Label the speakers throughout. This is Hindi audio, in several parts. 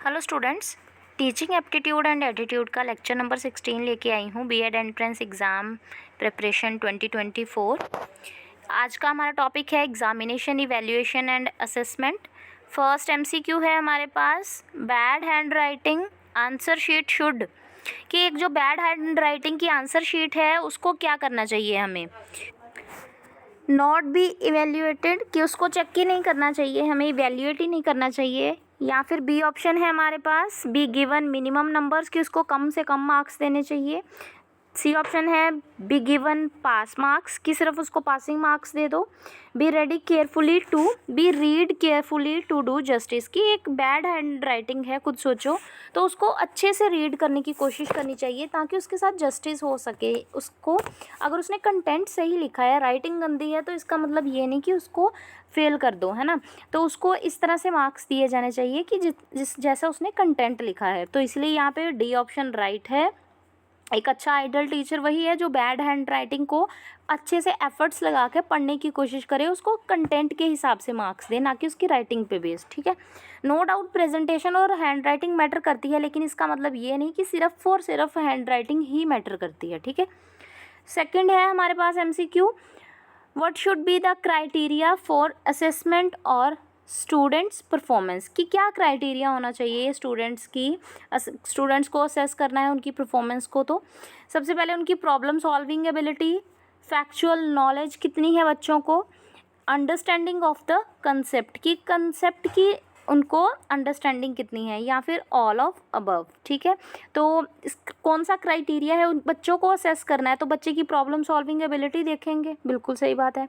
Speaker 1: Hello students, teaching aptitude and attitude का लेक्चर नंबर 16 लेके आई हूँ। BEd entrance exam preparation 2024। आज का हमारा टॉपिक है examination, evaluation and assessment. First MCQ है हमारे पास, bad handwriting answer sheet should, कि एक जो बैड हैंड राइटिंग की आंसर शीट है उसको क्या करना चाहिए हमें। नॉट बी इवेल्यूएटेड, कि उसको चेक ही नहीं करना चाहिए, हमें इवेल्यूएट ही नहीं करना चाहिए। या फिर बी ऑप्शन है हमारे पास, बी गिवन मिनिमम नंबर्स, कि उसको कम से कम मार्क्स देने चाहिए। सी ऑप्शन है बी गिवन पास मार्क्स, कि सिर्फ उसको पासिंग मार्क्स दे दो। Be ready carefully to, be read carefully to do justice, कि एक बैड हैंड राइटिंग है, खुद सोचो तो उसको अच्छे से रीड करने की कोशिश करनी चाहिए ताकि उसके साथ जस्टिस हो सके। उसको अगर उसने कंटेंट सही लिखा है, राइटिंग गंदी है, तो इसका मतलब ये नहीं कि उसको फेल कर दो, है ना। तो उसको इस तरह से मार्क्स दिए जाने चाहिए कि जिस जैसा उसने कंटेंट लिखा है। तो इसलिए यहाँ पे डी ऑप्शन राइट है। एक अच्छा आइडल टीचर वही है जो बैड हैंड राइटिंग को अच्छे से एफर्ट्स लगा के पढ़ने की कोशिश करे, उसको कंटेंट के हिसाब से मार्क्स दे, ना कि उसकी राइटिंग पे बेस्ड। ठीक है, नो डाउट प्रेजेंटेशन और हैंड राइटिंग मैटर करती है, लेकिन इसका मतलब ये नहीं कि सिर्फ और सिर्फ हैंड राइटिंग ही मैटर करती है। ठीक है, सेकंड है हमारे पास MCQ, what should be the criteria for assessment और स्टूडेंट्स परफॉर्मेंस, कि क्या क्राइटेरिया होना चाहिए स्टूडेंट्स को असेस करना है उनकी परफॉर्मेंस को। तो सबसे पहले उनकी problem solving ability, factual knowledge कितनी है बच्चों को, अंडरस्टैंडिंग ऑफ द कंसेप्ट, की कंसेप्ट की उनको अंडरस्टैंडिंग कितनी है, या फिर ऑल ऑफ अबव। ठीक है, तो कौन सा क्राइटेरिया है उन बच्चों को असेस करना है, तो बच्चे की प्रॉब्लम सॉल्विंग एबिलिटी देखेंगे, बिल्कुल सही बात है।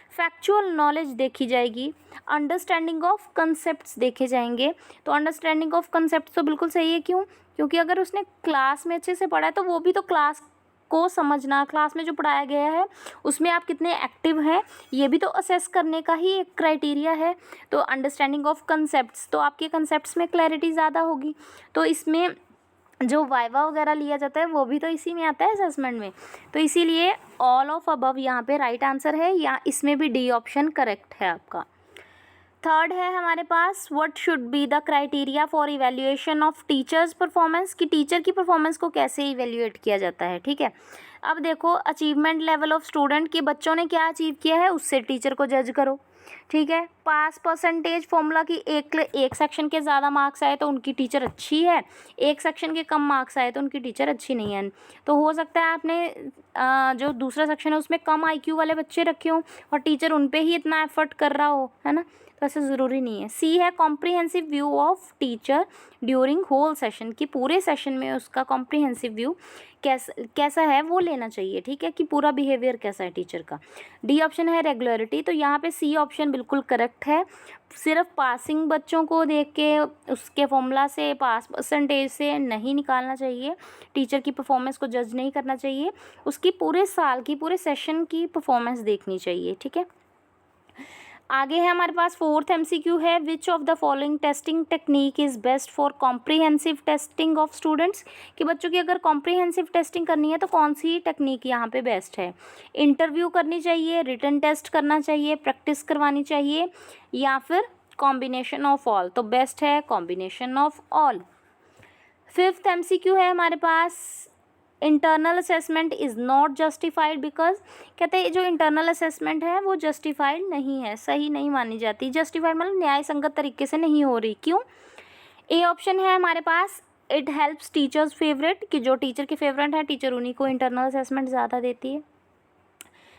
Speaker 1: फैक्चुअल नॉलेज देखी जाएगी, अंडरस्टैंडिंग ऑफ कंसेप्ट्स देखे जाएंगे। तो अंडरस्टैंडिंग ऑफ कंसेप्ट तो बिल्कुल सही है, क्यों? क्योंकि अगर उसने क्लास में अच्छे से पढ़ा है तो वो भी तो क्लास को समझना, क्लास में जो पढ़ाया गया है उसमें आप कितने एक्टिव हैं, ये भी तो असेस करने का ही एक क्राइटेरिया है। तो अंडरस्टैंडिंग ऑफ कंसेप्ट्स, तो आपके कंसेप्ट्स में क्लैरिटी ज़्यादा होगी। तो इसमें जो वाइवा वगैरह लिया जाता है वो भी तो इसी में आता है असेसमेंट में। तो इसीलिए ऑल ऑफ अबव यहाँ पे राइट आंसर है, या इसमें भी डी ऑप्शन करेक्ट है आपका। थर्ड है हमारे पास, what should be the criteria for evaluation of teachers performance, कि टीचर की परफॉर्मेंस को कैसे इवैल्यूएट किया जाता है। ठीक है, अब देखो अचीवमेंट लेवल ऑफ स्टूडेंट, कि बच्चों ने क्या अचीव किया है उससे टीचर को जज करो। ठीक है, पास परसेंटेज फॉर्मूला, की एक सेक्शन के ज़्यादा मार्क्स आए तो उनकी टीचर अच्छी है, एक सेक्शन के कम मार्क्स आए तो उनकी टीचर अच्छी नहीं है। तो हो सकता है आपने जो दूसरा सेक्शन है उसमें कम आईक्यू वाले बच्चे रखे हों और टीचर उन पे ही इतना एफर्ट कर रहा हो, है ना। तो ऐसा ज़रूरी नहीं है। सी है comprehensive view of teacher during whole session, कि पूरे सेशन में उसका कॉम्प्रिहेंसिव व्यू कैसा है वो लेना चाहिए। ठीक है, कि पूरा बिहेवियर कैसा है टीचर का। डी ऑप्शन है रेगुलरिटी, तो यहाँ पे सी ऑप्शन बिल्कुल करेक्ट है। सिर्फ पासिंग बच्चों को देख के उसके फॉर्मूला से, पास परसेंटेज से नहीं निकालना चाहिए, टीचर की परफॉर्मेंस को जज नहीं करना चाहिए, उसकी पूरे साल की, पूरे सेशन की परफॉर्मेंस देखनी चाहिए। ठीक है, आगे है हमारे पास फोर्थ एमसीक्यू है, which of the following testing technique is best for comprehensive testing of students, कि बच्चों की अगर कॉम्प्रिहेंसिव टेस्टिंग करनी है तो कौन सी टेक्निक यहाँ पे बेस्ट है। इंटरव्यू करनी चाहिए, रिटन टेस्ट करना चाहिए, प्रैक्टिस करवानी चाहिए, या फिर कॉम्बिनेशन ऑफ ऑल। तो बेस्ट है combination of all. Fifth MCQ है हमारे पास, internal assessment is not justified because, कहते हैं जो इंटरनल असेसमेंट है वो जस्टिफाइड नहीं है, सही नहीं मानी जाती। जस्टिफाइड मतलब न्याय संगत तरीके से नहीं हो रही, क्यों? ए ऑप्शन है हमारे पास, इट हेल्प्स टीचर्स फेवरेट, कि जो टीचर के फेवरेट है टीचर उन्हीं को इंटरनल असेसमेंट ज़्यादा देती है।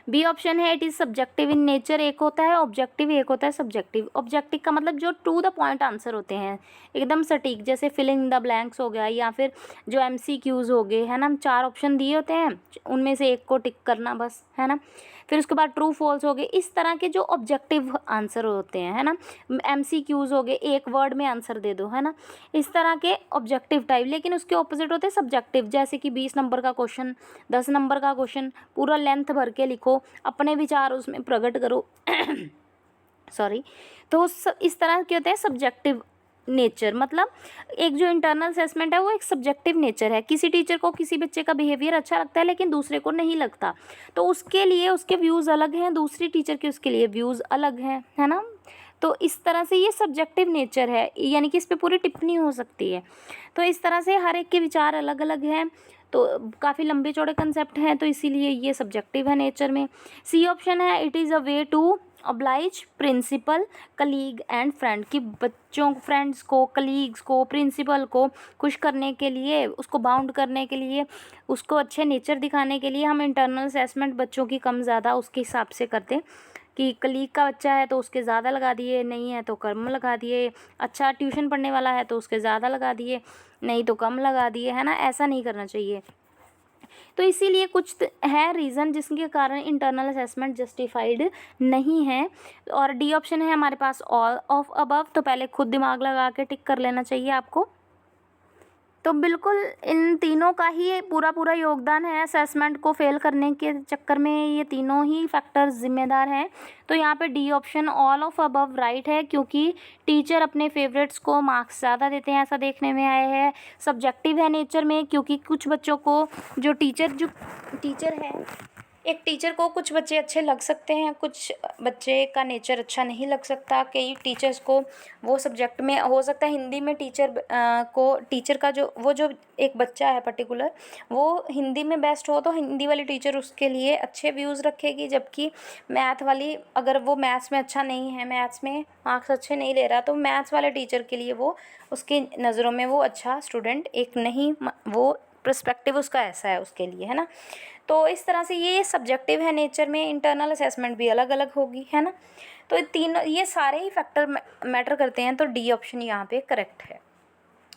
Speaker 1: बी ऑप्शन है, it is subjective in nature, एक होता है ऑब्जेक्टिव, एक होता है सब्जेक्टिव। ऑब्जेक्टिव का मतलब जो टू द पॉइंट आंसर होते हैं, एकदम सटीक, जैसे फिलिंग इन द ब्लैंक्स हो गया, या फिर जो एमसीक्यूज हो गए, है ना, 4 ऑप्शन दिए होते हैं उनमें से एक को टिक करना बस, है ना। फिर उसके बाद ट्रू फॉल्स हो गए, इस तरह के जो ऑब्जेक्टिव आंसर होते हैं, है ना। एमसीक्यूज हो गए, एक वर्ड में आंसर दे दो, है ना, इस तरह के ऑब्जेक्टिव टाइप। लेकिन उसके ऑपोजिट होते हैं सब्जेक्टिव, जैसे कि 20 नंबर का क्वेश्चन, 10 नंबर का क्वेश्चन, पूरा लेंथ भर के लिखो, अपने विचार उसमें प्रकट करो सॉरी। तो इस तरह के होते हैं सब्जेक्टिव नेचर, मतलब एक जो इंटरनल असेसमेंट है वो एक सब्जेक्टिव नेचर है। किसी टीचर को किसी बच्चे का बिहेवियर अच्छा लगता है लेकिन दूसरे को नहीं लगता, तो उसके लिए उसके व्यूज़ अलग हैं, दूसरी टीचर के उसके लिए व्यूज़ अलग हैं, है ना। तो इस तरह से ये सब्जेक्टिव नेचर है, यानी कि इस पे पूरी टिप्पणी हो सकती है। तो इस तरह से हर एक के विचार अलग अलग हैं, तो काफ़ी लंबे चौड़े कंसेप्ट हैं, तो इसीलिए ये सब्जेक्टिव है नेचर में। सी ऑप्शन है, it is a way to oblige principal, colleague and friend, कि बच्चों फ्रेंड्स को, कलीग्स को, प्रिंसिपल को खुश करने के लिए, उसको बाउंड करने के लिए, उसको अच्छे नेचर दिखाने के लिए हम इंटरनल असेसमेंट बच्चों की कम ज़्यादा उसके हिसाब से करते हैं कि कलीग का बच्चा है तो उसके ज़्यादा लगा दिए, नहीं है तो कम लगा दिए, अच्छा ट्यूशन पढ़ने वाला है तो उसके ज़्यादा लगा दिए, नहीं तो कम लगा दिए, है ना। ऐसा नहीं करना चाहिए। तो इसीलिए कुछ है रीज़न जिसके कारण इंटरनल असेसमेंट जस्टिफाइड नहीं है। और डी ऑप्शन है हमारे पास ऑल ऑफ अबव, तो पहले खुद दिमाग लगा के टिक कर लेना चाहिए आपको। तो बिल्कुल इन तीनों का ही पूरा योगदान है असेसमेंट को फेल करने के चक्कर में, ये तीनों ही फैक्टर्स जिम्मेदार हैं। तो यहाँ पे D option all of above right है, क्योंकि टीचर अपने फेवरेट्स को मार्क्स ज़्यादा देते हैं, ऐसा देखने में आया है। सब्जेक्टिव है नेचर में, क्योंकि कुछ बच्चों को जो टीचर है, एक टीचर को कुछ बच्चे अच्छे लग सकते हैं, कुछ बच्चे का नेचर अच्छा नहीं लग सकता। कई टीचर्स को वो सब्जेक्ट में हो सकता है, हिंदी में टीचर का जो एक बच्चा है पर्टिकुलर, वो हिंदी में बेस्ट हो तो हिंदी वाली टीचर उसके लिए अच्छे व्यूज़ रखेगी, जबकि मैथ वाली, अगर वो मैथ्स में अच्छा नहीं है, मैथ्स में मार्क्स अच्छे नहीं ले रहा, तो मैथ्स वाले टीचर के लिए वो, उसकी नज़रों में वो अच्छा स्टूडेंट एक नहीं, वो पर्सपेक्टिव उसका ऐसा है उसके लिए, है ना। तो इस तरह से ये सब्जेक्टिव है नेचर में, इंटरनल असेसमेंट भी अलग अलग होगी, है ना। तो ये सारे ही फैक्टर मैटर करते हैं, तो डी ऑप्शन यहाँ पे करेक्ट है।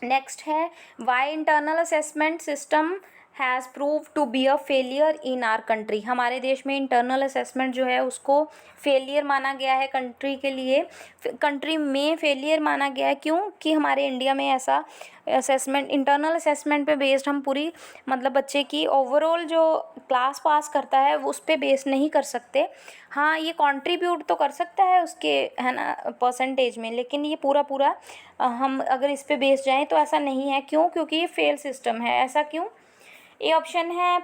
Speaker 1: नेक्स्ट है, why internal assessment system has prove to be a failure in our country. हमारे देश में इंटरनल असेसमेंट जो है उसको फेलियर माना गया है, कंट्री में फेलियर माना गया है। क्यों? कि हमारे इंडिया में ऐसा असेसमेंट, इंटरनल असेसमेंट पे बेस्ड हम पूरी, मतलब बच्चे की ओवरऑल जो क्लास पास करता है वो उस पर बेस नहीं कर सकते। हाँ, ये कंट्रीब्यूट तो कर सकता है उसके, है ना, परसेंटेज में, लेकिन ये पूरा हम अगर इस पे बेस जाएं तो ऐसा नहीं है। क्यों? क्योंकि ये फेल सिस्टम है। ऐसा क्यों? ए ऑप्शन है,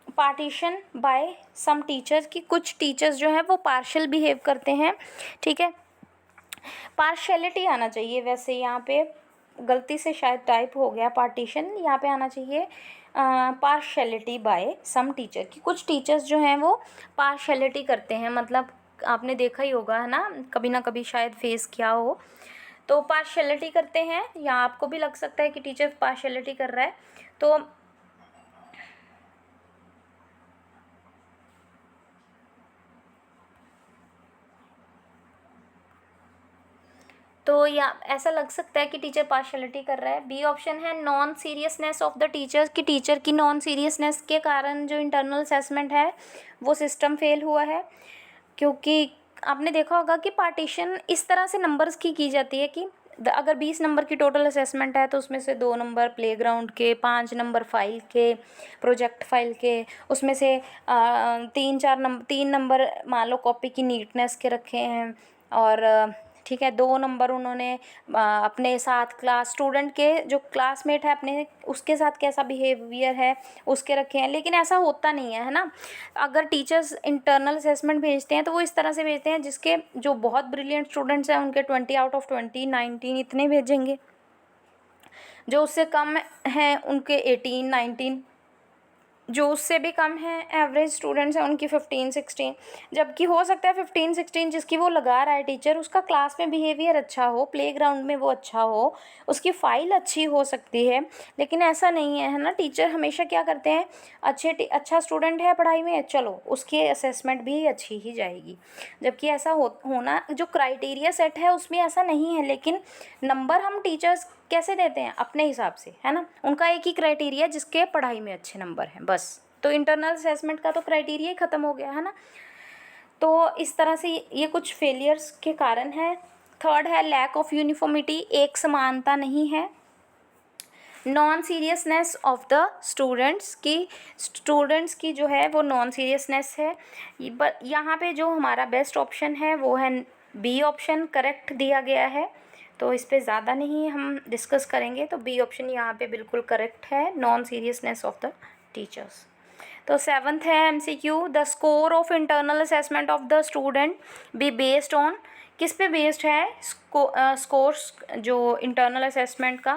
Speaker 1: पार्टीशन बाय सम टीचर्स, की कुछ टीचर्स जो हैं वो पार्शियल बिहेव करते हैं, ठीक है। पार्शियलिटी आना चाहिए, वैसे यहाँ पे गलती से शायद टाइप हो गया पार्टीशन, यहाँ पे आना चाहिए पार्शियलिटी बाय सम टीचर, की कुछ टीचर्स जो हैं वो पार्शियलिटी करते हैं। मतलब आपने देखा ही होगा, है ना, कभी ना कभी शायद फेस किया हो, तो पार्शियलिटी करते हैं, या आपको भी लग सकता है कि टीचर पार्शियलिटी कर रहा है। तो या ऐसा लग सकता है कि टीचर पार्शियलिटी कर रहा है। बी ऑप्शन है, non seriousness of the teachers, की टीचर की नॉन सीरियसनेस के कारण जो इंटरनल असेसमेंट है वो सिस्टम फेल हुआ है। क्योंकि आपने देखा होगा कि पार्टीशन इस तरह से नंबर्स की जाती है कि अगर 20 नंबर की टोटल असेसमेंट है तो उसमें से 2 नंबर प्लेग्राउंड के, 5 नंबर फाइल के, प्रोजेक्ट फाइल के, उसमें से 3 नंबर मान लो कॉपी की नीटनेस के रखे हैं, और ठीक है 2 नंबर उन्होंने अपने साथ क्लास स्टूडेंट के, जो क्लासमेट है अपने, उसके साथ कैसा बिहेवियर है उसके रखे हैं। लेकिन ऐसा होता नहीं है ना। अगर टीचर्स इंटरनल असेसमेंट भेजते हैं तो वो इस तरह से भेजते हैं, जिसके जो बहुत ब्रिलियंट स्टूडेंट्स हैं उनके 20 आउट ऑफ 20, 19 इतने भेजेंगे, जो उससे कम हैं उनके 18, 19, जो उससे भी कम है एवरेज स्टूडेंट्स हैं उनकी 15, 16। जबकि हो सकता है 15, 16 जिसकी वो लगा रहा है टीचर, उसका क्लास में बिहेवियर अच्छा हो, प्लेग्राउंड में वो अच्छा हो, उसकी फ़ाइल अच्छी हो सकती है, लेकिन ऐसा नहीं है ना। टीचर हमेशा क्या करते हैं, अच्छा स्टूडेंट है पढ़ाई में, चलो उसकी असेसमेंट भी अच्छी ही जाएगी। जबकि ऐसा होना, जो क्राइटेरिया सेट है उसमें ऐसा नहीं है। लेकिन नंबर हम टीचर्स कैसे देते हैं? अपने हिसाब से, है ना। उनका एक ही क्राइटेरिया, जिसके पढ़ाई में अच्छे नंबर हैं, बस। तो इंटरनल असेसमेंट का तो क्राइटेरिया ही ख़त्म हो गया, है ना। तो इस तरह से ये कुछ फेलियर्स के कारण है। थर्ड है, लैक ऑफ यूनिफॉर्मिटी, एक समानता नहीं है। Non seriousness of the students की जो है वो नॉन सीरियसनेस है। यहाँ पे जो हमारा बेस्ट ऑप्शन है वो है बी ऑप्शन, करेक्ट दिया गया है। तो इस पे ज़्यादा नहीं हम डिस्कस करेंगे, तो बी ऑप्शन यहाँ पे बिल्कुल करेक्ट है, non seriousness of the teachers. तो 7th है MCQ, the score of internal assessment of the student B based on, किस पे बेस्ड है? स्कोर्स जो इंटरनल असेसमेंट का,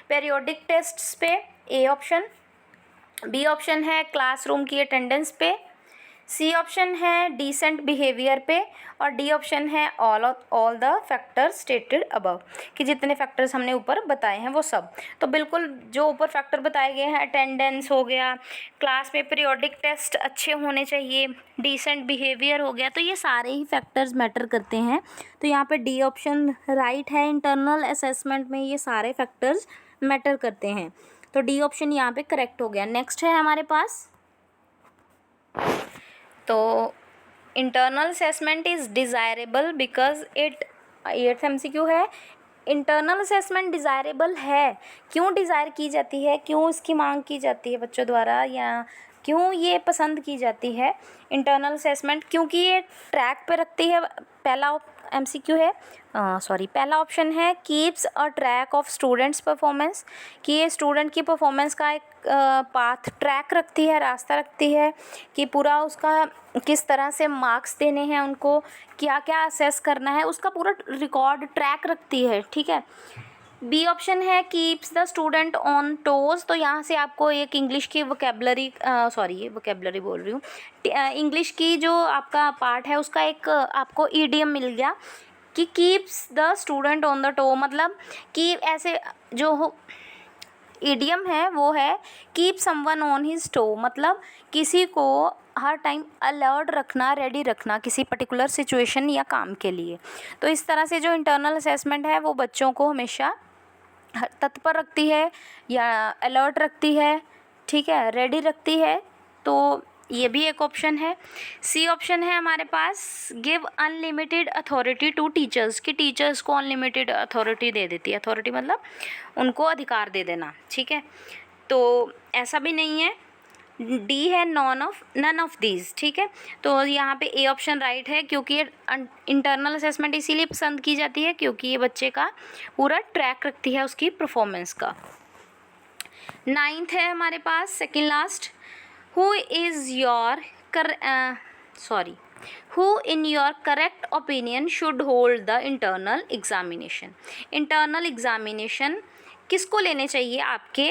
Speaker 1: पीरियोडिक टेस्ट्स पे ए ऑप्शन, बी ऑप्शन है क्लासरूम की अटेंडेंस पे, सी ऑप्शन है डिसेंट बिहेवियर पे, और डी ऑप्शन है all the factors stated above, कि जितने फैक्टर्स हमने ऊपर बताए हैं वो सब। तो बिल्कुल जो ऊपर फैक्टर बताए गए हैं, अटेंडेंस हो गया, क्लास में पीरियोडिक टेस्ट अच्छे होने चाहिए, डिसेंट बिहेवियर हो गया, तो ये सारे ही फैक्टर्स मैटर करते हैं। तो यहाँ पे डी ऑप्शन राइट है, इंटरनल असेसमेंट में ये सारे फैक्टर्स मैटर करते हैं। तो डी ऑप्शन यहाँ पे करेक्ट हो गया। नेक्स्ट है हमारे पास, तो internal assessment is desirable because it, 8th MCQ है, इंटरनल असेसमेंट डिज़ायरेबल है, क्यों डिज़ायर की जाती है, क्यों इसकी मांग की जाती है बच्चों द्वारा, या क्यों ये पसंद की जाती है इंटरनल असेसमेंट? क्योंकि ये ट्रैक पे रखती है, पहला MCQ है, पहला ऑप्शन है keeps a track of students performance, कि ये स्टूडेंट की परफॉर्मेंस का एक पाथ ट्रैक रखती है, रास्ता रखती है कि पूरा उसका किस तरह से मार्क्स देने हैं, उनको क्या क्या असेस करना है, उसका पूरा रिकॉर्ड ट्रैक रखती है, ठीक है। बी ऑप्शन है keeps the student on toes, तो यहाँ से आपको एक इंग्लिश की वोकेबलरी, ये वोकेबलरी बोल रही हूँ, इंग्लिश की जो आपका पार्ट है उसका एक आपको ईडियम मिल गया कि keeps the student on the toe, मतलब कि ऐसे जो ईडियम है वो है keep someone on his toe, मतलब किसी को हर टाइम अलर्ट रखना, रेडी रखना किसी पर्टिकुलर सिचुएशन या काम के लिए। तो इस तरह से जो इंटरनल असेसमेंट है वो बच्चों को हमेशा तत्पर रखती है या अलर्ट रखती है, ठीक है, रेडी रखती है। तो ये भी एक ऑप्शन है। सी ऑप्शन है हमारे पास give unlimited authority to teachers, कि टीचर्स को अनलिमिटेड अथॉरिटी दे देती है, अथॉरिटी मतलब उनको अधिकार दे देना, ठीक है। तो ऐसा भी नहीं है। डी है नन ऑफ दीज, ठीक है। तो यहाँ पे ए ऑप्शन राइट है, क्योंकि ये इंटरनल असेसमेंट इसीलिए पसंद की जाती है क्योंकि ये बच्चे का पूरा ट्रैक रखती है उसकी परफॉर्मेंस का। 9th है हमारे पास, second last, who in your correct opinion should hold the internal examination? Internal examination किसको लेने चाहिए आपके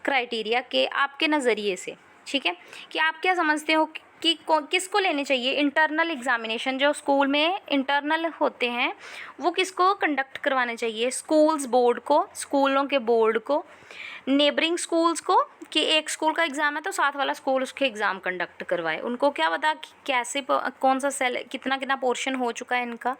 Speaker 1: क्राइटेरिया के, आपके नज़रिए से, ठीक है, कि आप क्या समझते हो कि किसको लेने चाहिए इंटरनल एग्जामिनेशन? जो स्कूल में इंटरनल होते हैं वो किसको कंडक्ट करवाने चाहिए? स्कूल्स बोर्ड को, स्कूलों के बोर्ड को, नेबरिंग स्कूल्स को, कि एक स्कूल का एग्ज़ाम है तो साथ वाला स्कूल उसके एग्ज़ाम कंडक्ट करवाए? उनको क्या पता कि कैसे कौन सा सेल कितना पोर्शन हो चुका है इनका,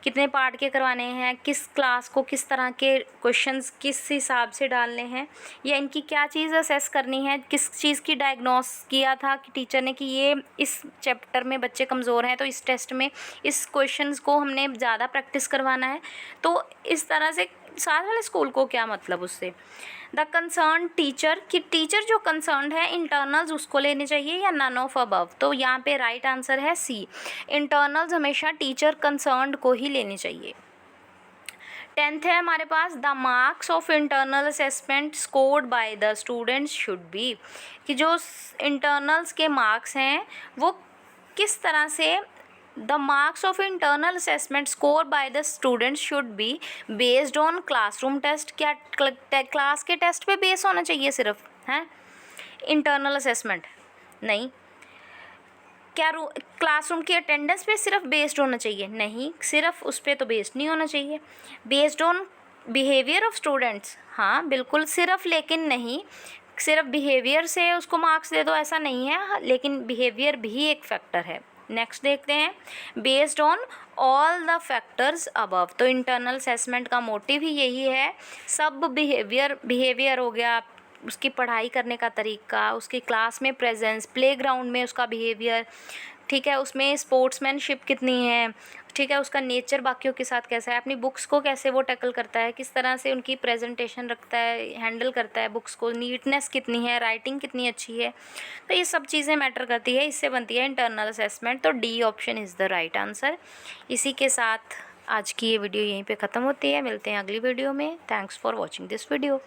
Speaker 1: कितने पार्ट के करवाने हैं, किस क्लास को किस तरह के क्वेश्चंस किस हिसाब से डालने हैं, या इनकी क्या चीज़ असेस करनी है, किस चीज़ की डायग्नोस किया था कि टीचर ने कि ये इस चैप्टर में बच्चे कमज़ोर हैं तो इस टेस्ट में इस क्वेश्चंस को हमने ज़्यादा प्रैक्टिस करवाना है। तो इस तरह से साथ वाले स्कूल को क्या मतलब उससे? द कंसर्न टीचर, कि टीचर जो कंसर्न है इंटरनल्स उसको लेने चाहिए या नन ऑफ अबव? तो यहाँ पे राइट आंसर है सी, इंटरनल्स हमेशा टीचर कंसर्न्ड को ही लेने चाहिए। 10th है हमारे पास, the marks of internal assessment scored by the students should be, कि जो इंटरनल्स के मार्क्स हैं वो किस तरह से, the marks of internal assessment score by the students should be based on classroom test. क्या क्लास के टेस्ट पे बेस होना चाहिए सिर्फ, हैं इंटरनल असेसमेंट? नहीं। क्या क्लासरूम की अटेंडेंस पे सिर्फ बेस्ड होना चाहिए? नहीं, सिर्फ उस पर तो बेस्ड नहीं होना चाहिए। Based on behaviour of students, हाँ बिल्कुल सिर्फ, लेकिन नहीं सिर्फ बिहेवियर से उसको मार्क्स दे दो ऐसा नहीं है, लेकिन बिहेवियर भी एक फैक्टर है। नेक्स्ट देखते हैं, based on all the factors above. तो इंटरनल असेसमेंट का मोटिव ही यही है, सब बिहेवियर हो गया, उसकी पढ़ाई करने का तरीका, उसकी क्लास में प्रेजेंस, प्लेग्राउंड में उसका बिहेवियर, ठीक है, उसमें स्पोर्ट्समैनशिप कितनी है, ठीक है, उसका नेचर बाकियों के साथ कैसा है, अपनी बुक्स को कैसे वो टैकल करता है, किस तरह से उनकी प्रेजेंटेशन रखता है, हैंडल करता है बुक्स को, नीटनेस कितनी है, राइटिंग कितनी अच्छी है। तो ये सब चीज़ें मैटर करती है, इससे बनती है इंटरनल असेसमेंट। तो D option is the right answer. इसी के साथ आज की ये वीडियो यहीं पे ख़त्म होती है, मिलते हैं अगली वीडियो में। Thanks for watching this video.